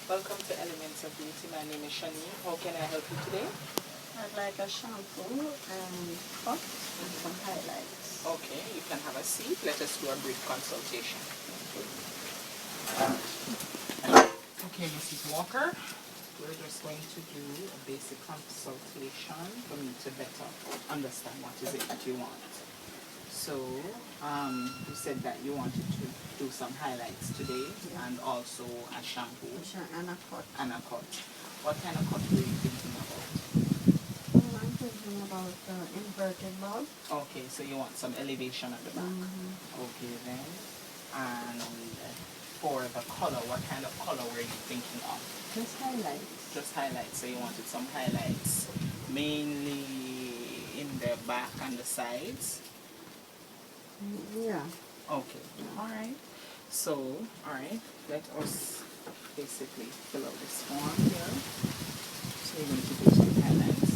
Welcome to Elements of Beauty. My name is Shanine. How can I help you today? I'd like a shampoo and cut and some highlights. Okay, you can have a seat. Let us do a brief consultation. Okay, Mrs. Walker, we're just going to do a basic consultation for me to better understand what is it that you want. So, you said that you wanted to do some highlights today and also a shampoo And a cut. and a cut. What kind of cut were you thinking about? I'm thinking about the inverted bob. Okay, so you want some elevation at the back. Okay then. And for the color, what kind of color were you thinking of? Just highlights. Just highlights. So you wanted some highlights, mainly in the back and the sides. Yeah. Okay. All right. So, all right. Let us basically fill out this form here. So you're going to do some highlights,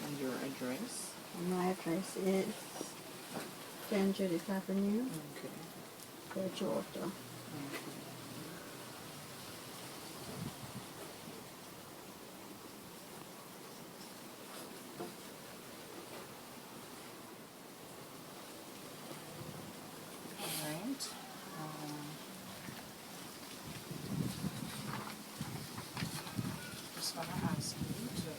and your address. My address is 10 Judith Avenue, Okay. Bridgewater. Okay. Alright. Just want to ask you to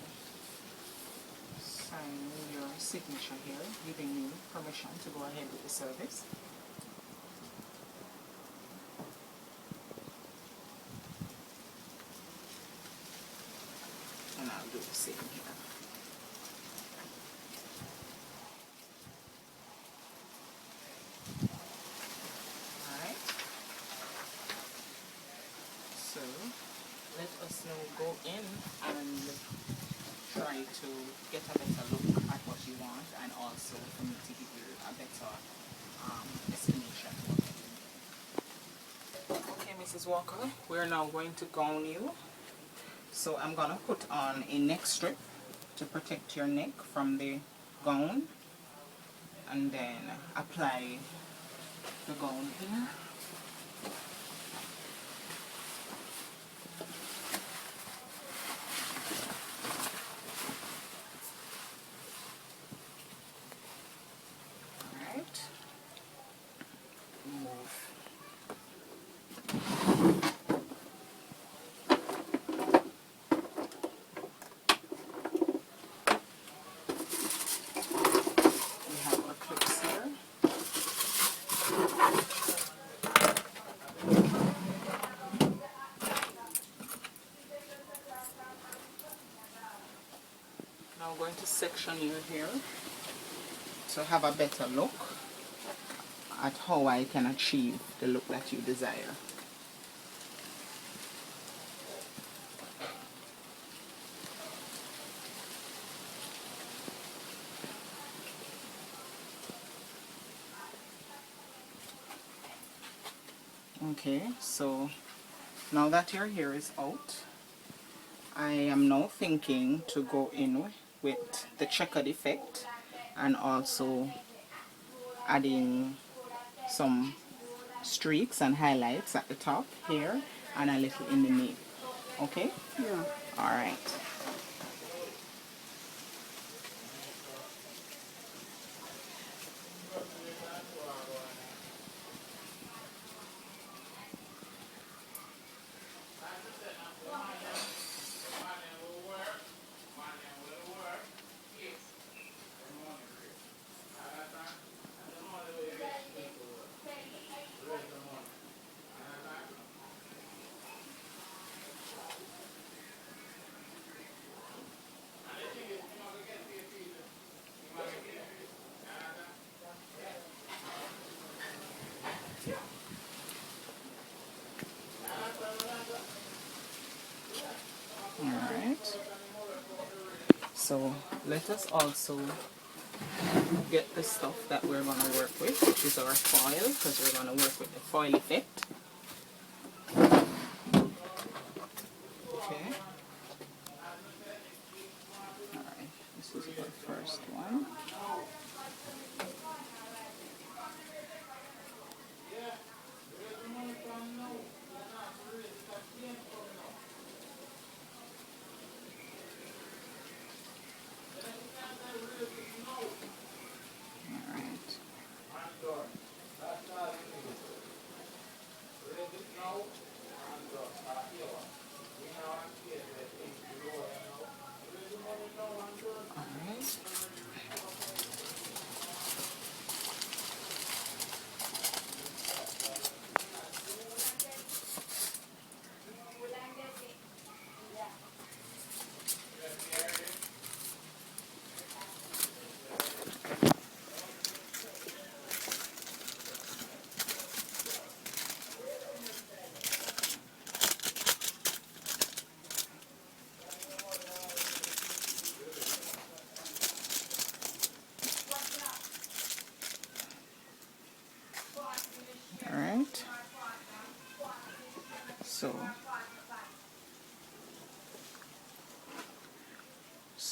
sign your signature here, giving me permission to go ahead with the service. And I'll do the same here. Alright. So let us now go in and try to get a better look at what you want, and also for me to give you a better estimation. Okay, Mrs. Walker, we're now going to gown you. So I'm going to put on a neck strip to protect your neck from the gown, and then apply the gown here. Alright. Move. We have our clips here. Now I'm going to section you here to have a better look at how I can achieve the look that you desire. Okay, so now that your hair is out, I am now thinking to go in with the checkered effect and also adding some streaks and highlights at the top here and a little in the nape. Okay? Yeah. Alright. Alright. So let us also get the stuff that we're going to work with, which is our foil, because we're going to work with the foil effect. Okay. Alright, this is the first one.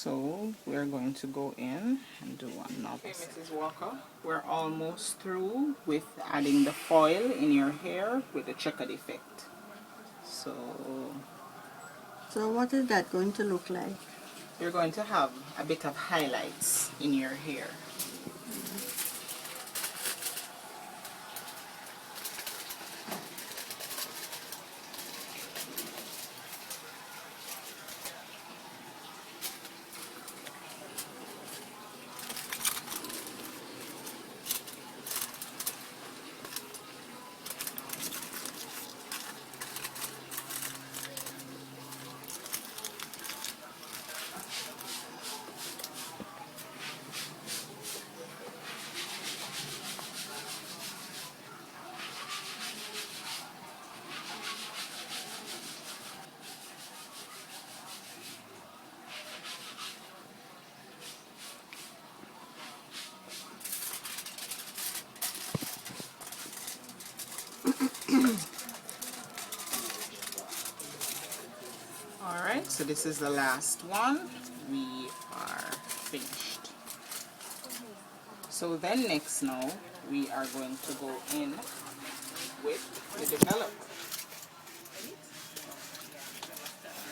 So we're going to go in and do another. Okay, Mrs. Walker, we're almost through with adding the foil in your hair with the checkered effect. So what is that going to look like? you're going to have a bit of highlights in your hair. Alright, so this is the last one. We are finished. So then next now, we are going to go in with the developer.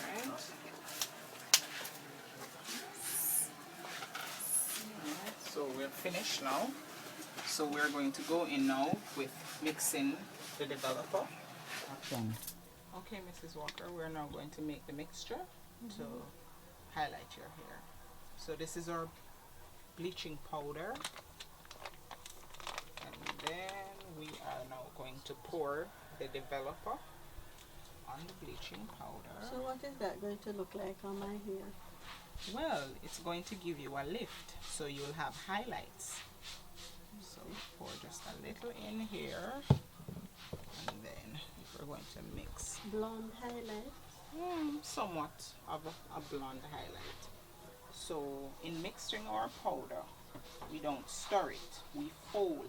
Alright. So we're finished now. So we're going to go in now with mixing the developer. Okay, Mrs. Walker, we're now going to make the mixture to highlight your hair. So this is our bleaching powder. And then we are now going to pour the developer on the bleaching powder. So what is that going to look like on my hair? Well, it's going to give you a lift, so you'll have highlights. So pour just a little in here, and then we're going to mix. Blonde highlight? Somewhat of a blonde highlight. So in mixing our powder, we don't stir it, we fold,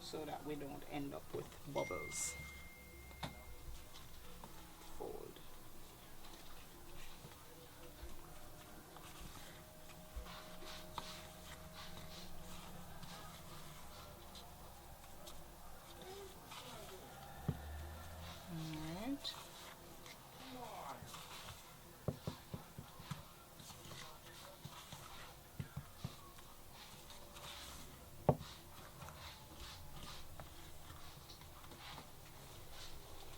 so that we don't end up with bubbles. Fold. Alright.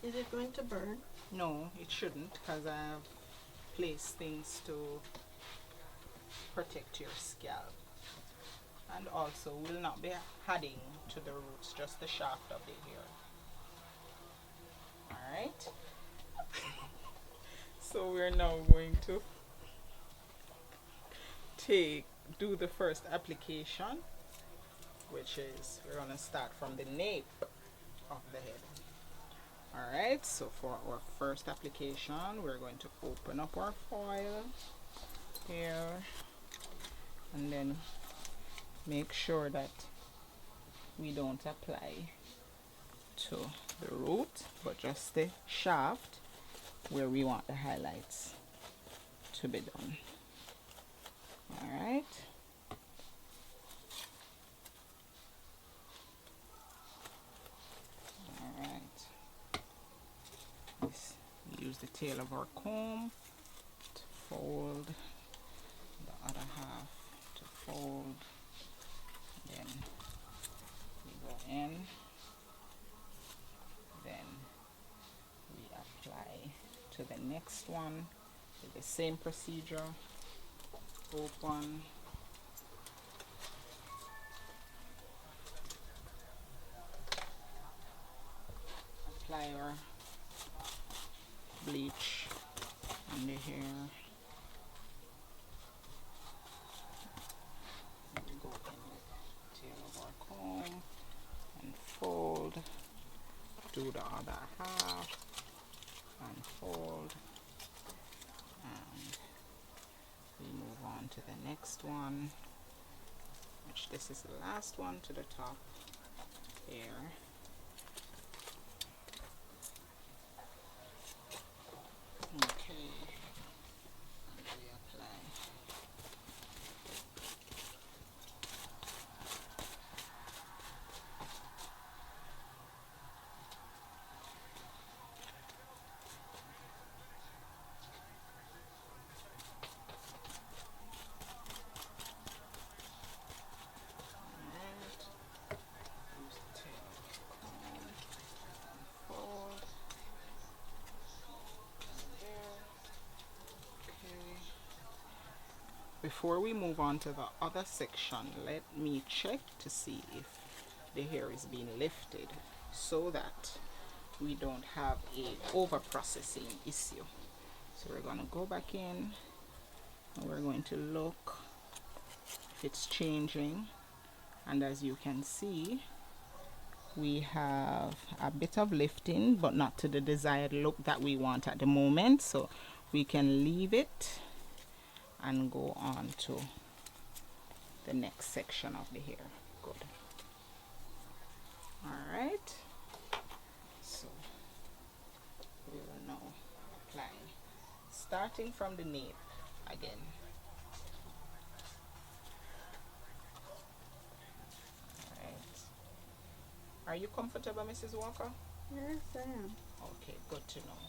Is it going to burn? No, it shouldn't, because I've placed things to protect your scalp. And also, we'll not be adding to the roots, just the shaft of the hair. Alright? So we're now going to do the first application, which is, we're going to start from the nape of the head. Alright, so for our first application, we're going to open up our foil here, and then make sure that we don't apply to the root, but just the shaft where we want the highlights to be done. Alright. Use the tail of our comb to fold the other half, to fold, then we go in, then we apply to the next one with the same procedure. Open, apply our bleach on the hair. We go in the tail of our comb and fold. Do the other half and fold. And we move on to the next one, which this is the last one to the top here. Okay. Before we move on to the other section, let me check to see if the hair is being lifted so that we don't have a over processing issue. So we're going to go back in and we're going to look if it's changing, and as you can see, we have a bit of lifting, but not to the desired look that we want at the moment, so we can leave it and go on to the next section of the hair. Good. All right, so we will now apply, starting from the nape again. All right. Are you comfortable, Mrs. Walker? Yes, I am. Okay, good to know.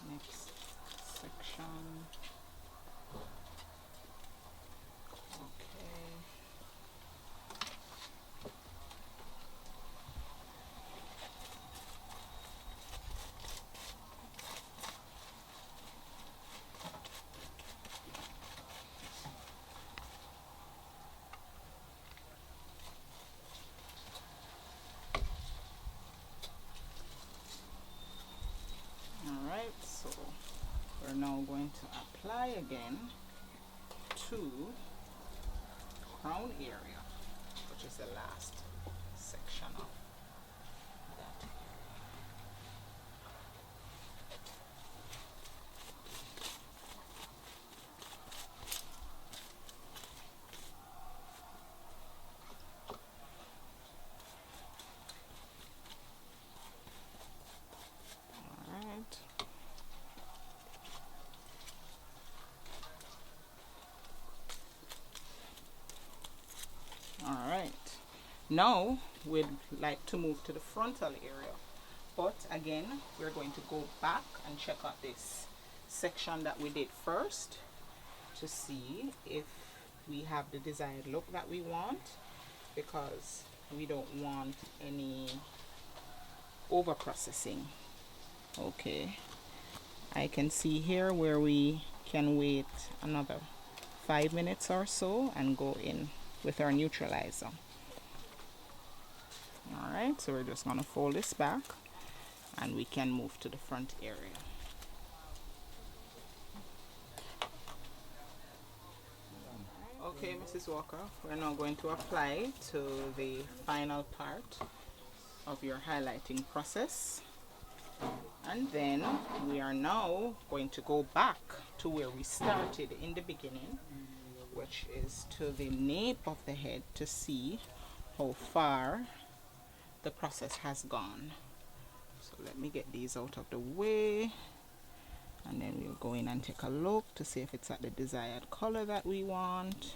Next section. Okay. Alright, so we're now going to apply again to crown area, which is the last section of that area. Alright. Alright, now we'd like to move to the frontal area, but again we're going to go back and check out this section that we did first to see if we have the desired look that we want, because we don't want any over processing. Okay, I can see here where we can wait another 5 minutes or so and go in with our neutralizer. Alright, so we're just going to fold this back and we can move to the front area. Okay, Mrs. Walker, we're now going to apply to the final part of your highlighting process, and then we are now going to go back to where we started in the beginning, which is to the nape of the head, to see how far the process has gone. So let me get these out of the way, and then we'll go in and take a look to see if it's at the desired color that we want.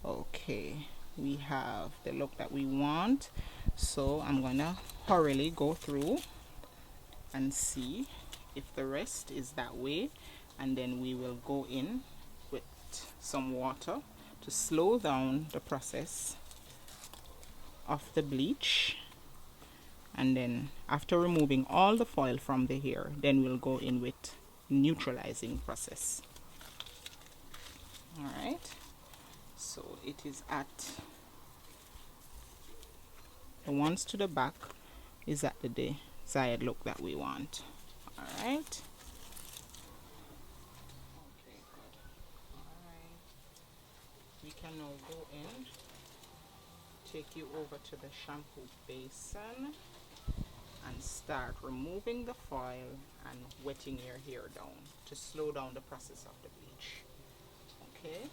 Okay, we have the look that we want, so I'm gonna hurriedly go through and see if the rest is that way, and then we will go in with some water to slow down the process of the bleach, and then after removing all the foil from the hair, then we'll go in with neutralizing process. All right, so it is at the ones to the back is at the desired look that we want. All right. Okay, good. All right. We can now go in, take you over to the shampoo basin, and start removing the foil and wetting your hair down to slow down the process of the bleach. Okay.